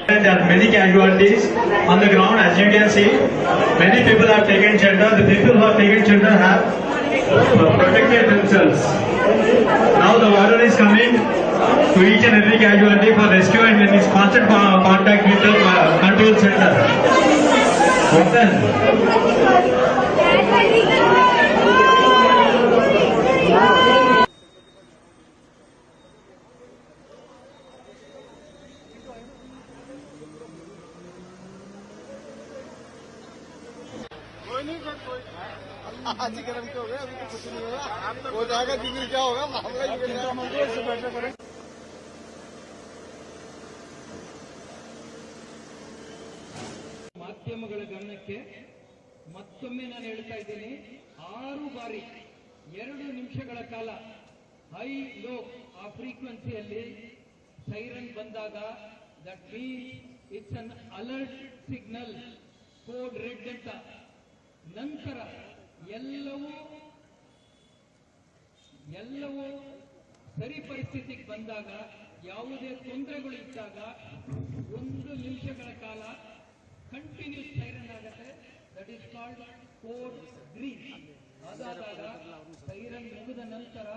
There are many casualties on the ground, as you can see. Many people have taken shelter. The people who have taken shelter have protected themselves. Now the water is coming to each and every casualty for rescue and in constant contact with the control center. Open. आज ही गर्म क्या हो गया, अभी तो कुछ नहीं होगा, हो जाएगा। दिल्ली क्या होगा, मामला ही बैठा करें। ಮಾಧ್ಯಮಗಳ ಗಮನಕ್ಕೆ ಮತ್ತೊಮ್ಮೆ ನಾನು ಹೇಳ್ತಾ ಇದ್ದೀನಿ, 6 ಬಾರಿ 2 ನಿಮಿಷಗಳ ಕಾಲ ಹೈ ಲೋ ಆ ಫ್ರೀಕ್ವೆನ್ಸಿಯಲ್ಲಿ ಸೈರನ್ ಬಂದಾಗ that means it's an alert signal, code red ಅಂತ. ನಂತರ ಎಲ್ಲವೂ ಸರಿ ಪರಿಸ್ಥಿತಿಗೆ ಬಂದಾಗ, ಯಾವುದೇ ತೊಂದರೆಗಳು ಇದ್ದಾಗ 1 ನಿಮಿಷಗಳ ಕಾಲ ಕಂಟಿನ್ಯೂಸ್ ಸೈರನ್ ಆಗುತ್ತೆ. That is called code green. ಅದಾದಾಗ ಸೈರನ್ ಮುಗಿದ ನಂತರ